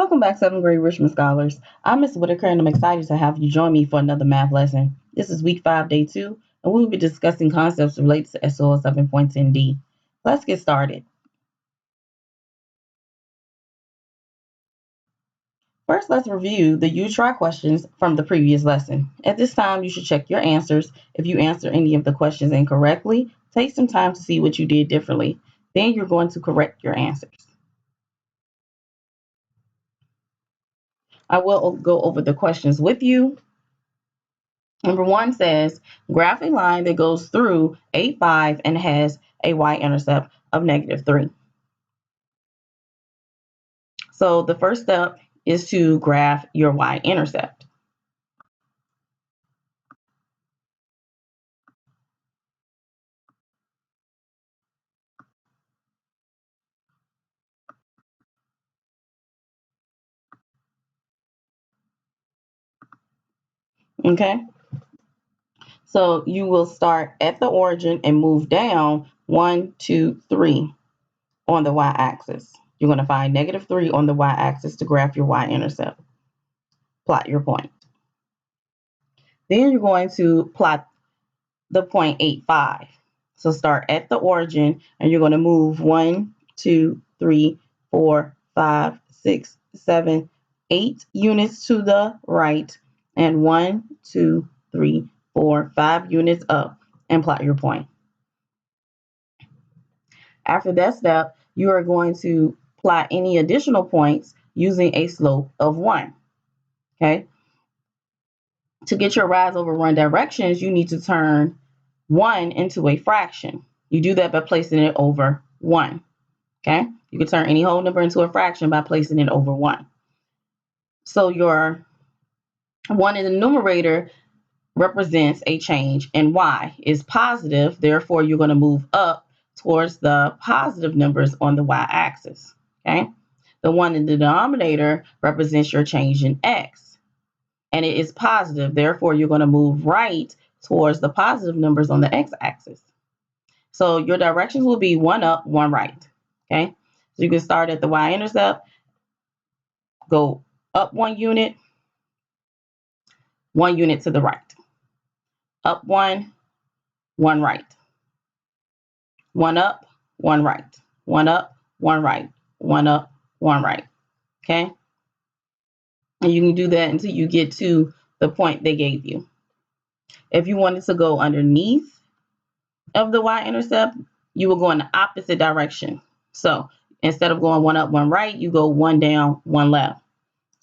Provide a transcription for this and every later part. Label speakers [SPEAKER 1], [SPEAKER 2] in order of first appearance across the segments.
[SPEAKER 1] Welcome back, 7th grade Richmond Scholars. I'm Ms. Whitaker, and I'm excited to have you join me for another math lesson. This is week 5, day 2, and we will be discussing concepts related to SOL 7.10d. Let's get started. First, let's review the U-Try questions from the previous lesson. At this time, you should check your answers. If you answer any of the questions incorrectly, take some time to see what you did differently. Then you're going to correct your answers. I will go over the questions with you. Number 1 says, graph a line that goes through 8, 5 and has a y-intercept of -3. So the first step is to graph your y-intercept. Okay? So you will start at the origin and move down 1, 2, 3 on the y-axis. You're going to find -3 on the y-axis to graph your y-intercept. Plot your point. Then you're going to plot the point 8, 5. So start at the origin and you're going to move 1, 2, 3, 4, 5, 6, 7, 8 units to the right and 1, 2, 3, 4, 5 units up and plot your point. After that step, you are going to plot any additional points using a slope of 1. Okay? To get your rise over run directions, you need to turn 1 into a fraction. You do that by placing it over 1. Okay? You can turn any whole number into a fraction by placing it over 1. So your 1 in the numerator represents a change, and y is positive. Therefore, you're going to move up towards the positive numbers on the y-axis. Okay? The 1 in the denominator represents your change in x, and it is positive. Therefore, you're going to move right towards the positive numbers on the x-axis. So your directions will be 1 up, 1 right. Okay? So you can start at the y-intercept, go up 1 unit, 1 unit to the right. Up 1, 1 right. 1 up, 1 right. 1 up, 1 right. 1 up, 1 right. Okay? And you can do that until you get to the point they gave you. If you wanted to go underneath of the y-intercept, you will go in the opposite direction. So instead of going 1 up, 1 right, you go 1 down, 1 left.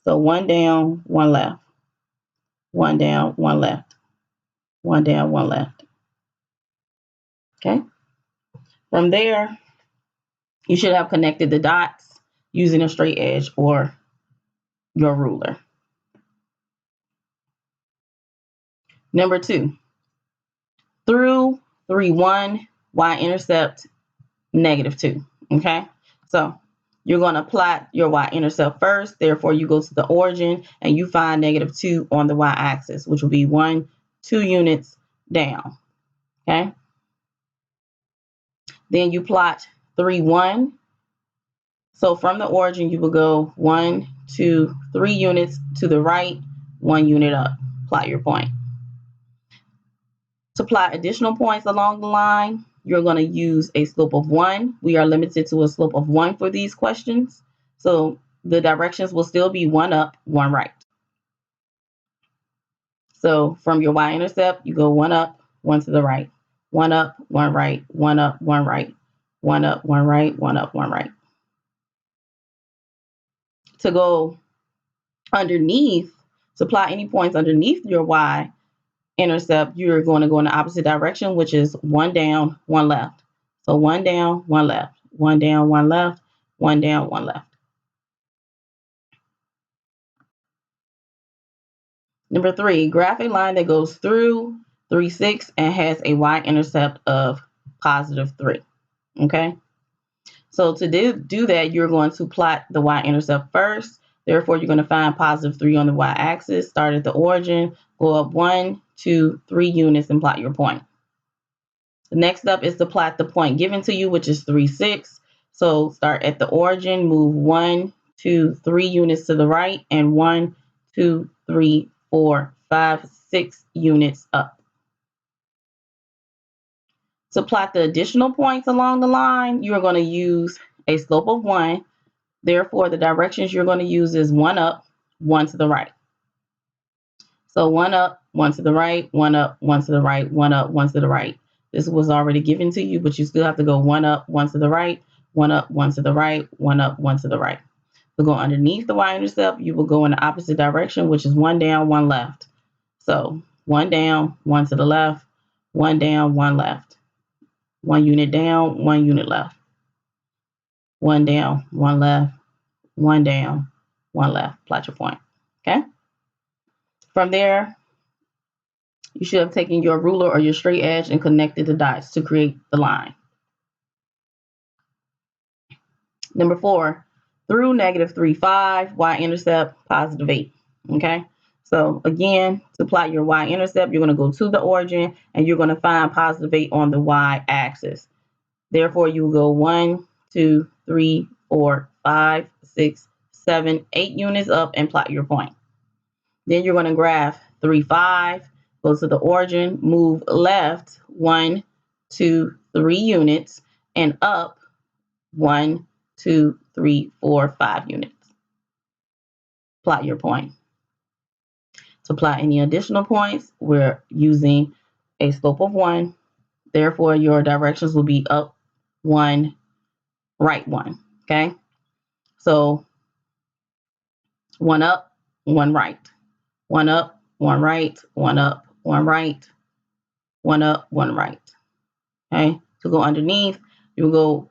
[SPEAKER 1] So 1 down, 1 left. 1 down, 1 left. 1 down, 1 left. Okay? From there, you should have connected the dots using a straight edge or your ruler. Number 2, through 3, 1, y-intercept -2. Okay? So you're going to plot your y-intercept first. Therefore, you go to the origin and you find -2 on the y-axis, which will be 1, 2 units down. Okay? Then you plot 3, 1. So from the origin, you will go 1, 2, 3 units to the right, 1 unit up. Plot your point. To plot additional points along the line, you're going to use a slope of 1. We are limited to a slope of 1 for these questions. So the directions will still be 1 up, 1 right. So from your y-intercept, you go 1 up, 1 to the right. 1 up, 1 right, 1 up, 1 right. 1 up, 1 right, 1 up, 1 right. To go underneath, to plot any points underneath your y-intercept, you're going to go in the opposite direction, which is 1 down, 1 left. So 1 down, 1 left. 1 down, 1 left. 1 down, 1 left. Number 3, graph a line that goes through 3, 6 and has a y-intercept of +3. Okay? So to do that, you're going to plot the y-intercept first. Therefore, you're going to find +3 on the y-axis, start at the origin, go up 1, 2, 3 units, and plot your point. The next step is to plot the point given to you, which is 3, 6. So start at the origin, move 1, 2, 3 units to the right, and 1, 2, 3, 4, 5, 6 units up. To plot the additional points along the line, you are going to use a slope of 1. Therefore, the directions you're going to use is 1 up, 1 to the right. So 1 up, 1 to the right, 1 up, 1 to the right, 1 up, 1 to the right. This was already given to you, but you still have to go 1 up, 1 to the right, 1 up, 1 to the right, 1 up, 1 to the right. To go underneath the y-intercept, you will go in the opposite direction, which is 1 down, 1 left. So 1 down, 1 to the left, 1 down, 1 left. 1 unit down, 1 unit left. 1 down, 1 left, 1 down, 1 left. Plot your point. Okay? From there, you should have taken your ruler or your straight edge and connected the dots to create the line. Number 4, through -3, 5, y-intercept, +8. Okay? So again, to plot your y-intercept, you're going to go to the origin and you're going to find +8 on the y-axis. Therefore, you will go 1, 2, 3, 4, 5, 6, 7, 8 units up and plot your point. Then you're going to graph 3, 5, go to the origin, move left 1, 2, 3 units, and up 1, 2, 3, 4, 5 units. Plot your point. To plot any additional points, we're using a slope of 1. Therefore, your directions will be up 1, right 1. Okay? So 1 up, 1 right. 1 up, 1 right, 1 up, 1 right, 1 up, 1 right. Okay? To go underneath, you will go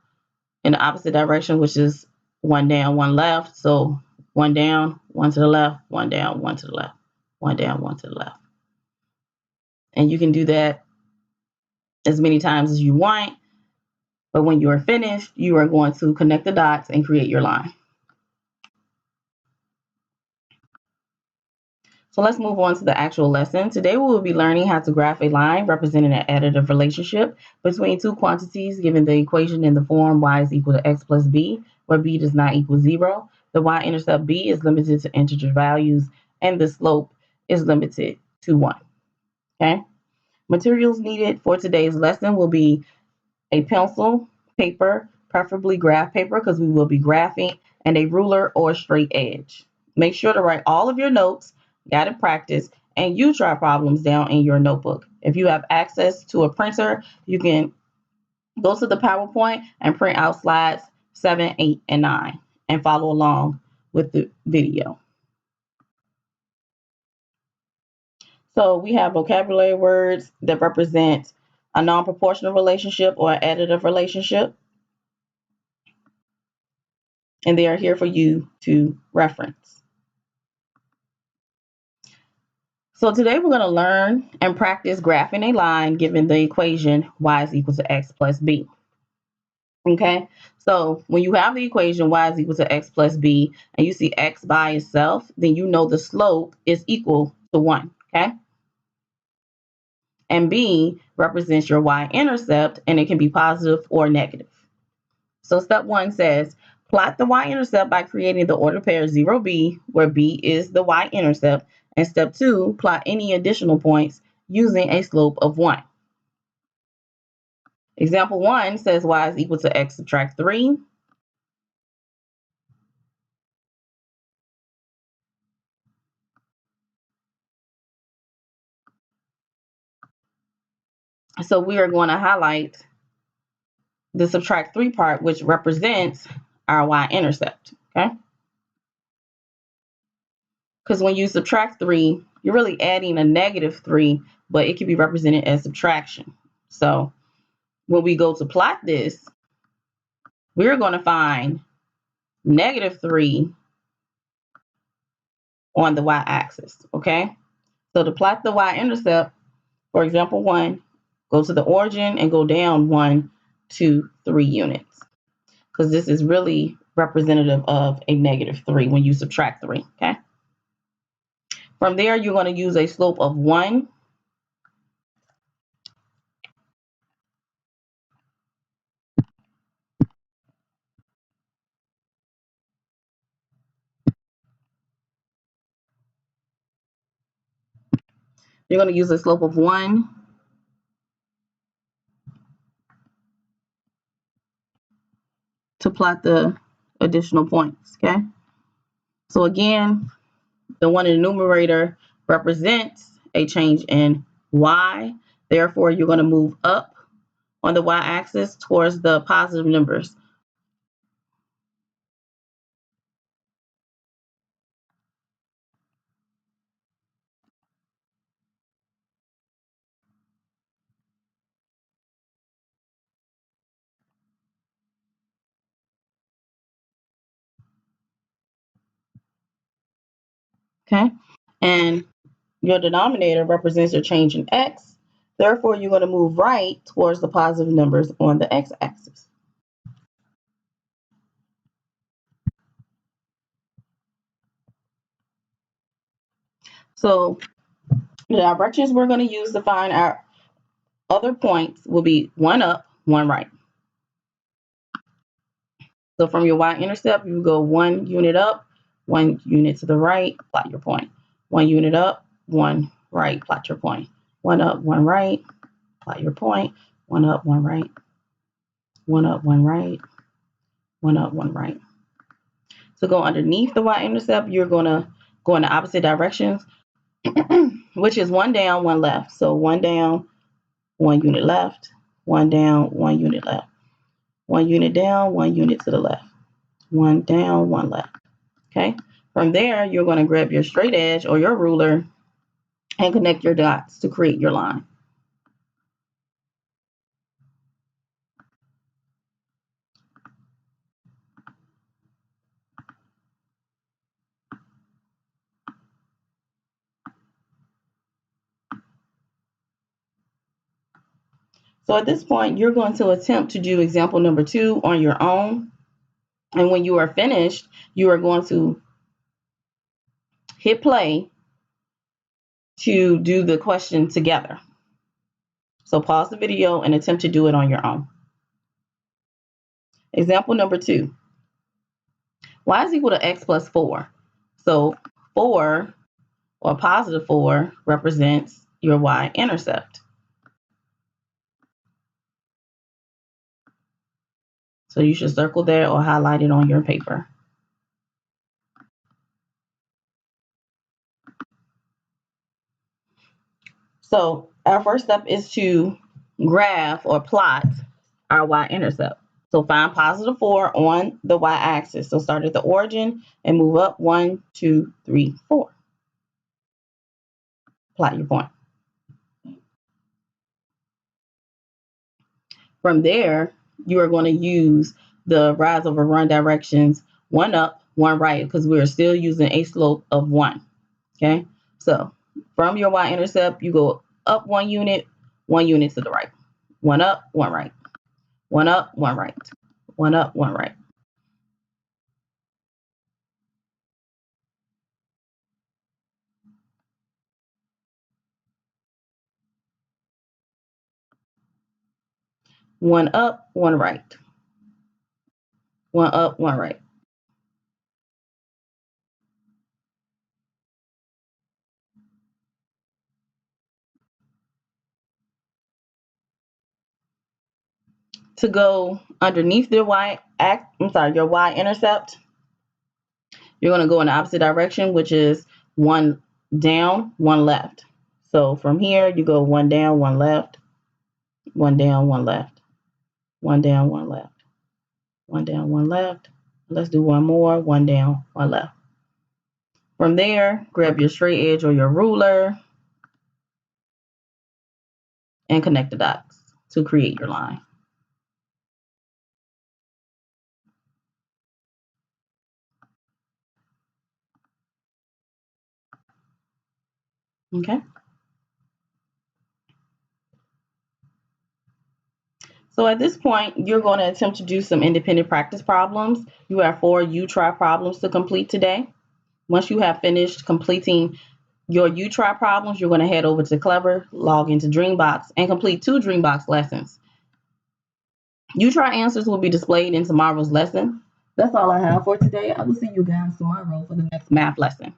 [SPEAKER 1] in the opposite direction, which is 1 down, 1 left. So 1 down, 1 to the left, 1 down, 1 to the left, 1 down, 1 to the left. And you can do that as many times as you want. But when you are finished, you are going to connect the dots and create your line. So let's move on to the actual lesson. Today we will be learning how to graph a line representing an additive relationship between two quantities given the equation in the form y is equal to x plus b, where b does not equal 0. The y-intercept b is limited to integer values, and the slope is limited to 1. Okay? Materials needed for today's lesson will be a pencil, paper, preferably graph paper because we will be graphing, and a ruler or straight edge. Make sure to write all of your notes, guided practice, and you try problems down in your notebook. If you have access to a printer, you can go to the PowerPoint and print out slides 7, 8, and 9 and follow along with the video. So we have vocabulary words that represent a non-proportional relationship or an additive relationship, and they are here for you to reference. So today we're going to learn and practice graphing a line given the equation y is equal to x plus b. Okay, so when you have the equation y is equal to x plus b and you see x by itself, then you know the slope is equal to 1. Okay, and b represents your y-intercept, and it can be positive or negative. So step 1 says, plot the y-intercept by creating the ordered pair 0b, where b is the y-intercept. And step 2, plot any additional points using a slope of 1. Example 1 says y is equal to x subtract 3. So we are going to highlight the subtract 3 part, which represents our y-intercept. Okay? Because when you subtract 3, you're really adding a -3, but it can be represented as subtraction. So when we go to plot this, we're going to find -3 on the y-axis. Okay? So to plot the y-intercept, for example 1, go to the origin and go down 1, 2, 3 units. Because this is really representative of a -3 when you subtract 3. Okay? From there, you're going to use a slope of 1. You're going to use a slope of 1 to plot the additional points, okay? So again, the one in the numerator represents a change in y. Therefore, you're going to move up on the y-axis towards the positive numbers. Okay? And your denominator represents your change in x. Therefore, you're going to move right towards the positive numbers on the x-axis. So the directions we're going to use to find our other points will be 1 up, 1 right. So from your y-intercept, you go 1 unit up, 1 unit to the right, plot your point. 1 unit up, 1 right, plot your point. 1 up, 1 right, plot your point. 1 up, 1 right. 1 up, 1 right. 1 up, 1 right. To go underneath the y-intercept, you're going to go in the opposite directions, which is 1 down, 1 left. So 1 down, 1 unit left. 1 down, 1 unit left. 1 unit down, 1 unit to the left. 1 down, 1 left. Okay. From there, you're going to grab your straight edge or your ruler and connect your dots to create your line. So at this point, you're going to attempt to do example number 2 on your own. And when you are finished, you are going to hit play to do the question together. So pause the video and attempt to do it on your own. Example number 2. Y is equal to x plus 4. So 4 or positive 4 represents your y-intercept. So you should circle there or highlight it on your paper. So our first step is to graph or plot our y-intercept. So find positive 4 on the y-axis. So start at the origin and move up 1, 2, 3, 4. Plot your point. From there, you are going to use the rise over run directions 1 up, 1 right, because we're still using a slope of 1. Okay, so from your y-intercept, you go up 1 unit to the right. 1 up, 1 right. 1 up, 1 right. 1 up, 1 right. One up, 1 right. 1 up, 1 right. To go underneath your your y-intercept, you're going to go in the opposite direction, which is 1 down, 1 left. So from here, you go 1 down, 1 left, 1 down, 1 left, 1 down, 1 left, 1 down, 1 left. Let's do one more, 1 down, 1 left. From there, grab your straight edge or your ruler and connect the dots to create your line. Okay. So at this point, you're going to attempt to do some independent practice problems. You have 4 you-try problems to complete today. Once you have finished completing your you-try problems, you're going to head over to Clever, log into Dreambox, and complete 2 Dreambox lessons. You-try answers will be displayed in tomorrow's lesson. That's all I have for today. I will see you guys tomorrow for the next math lesson.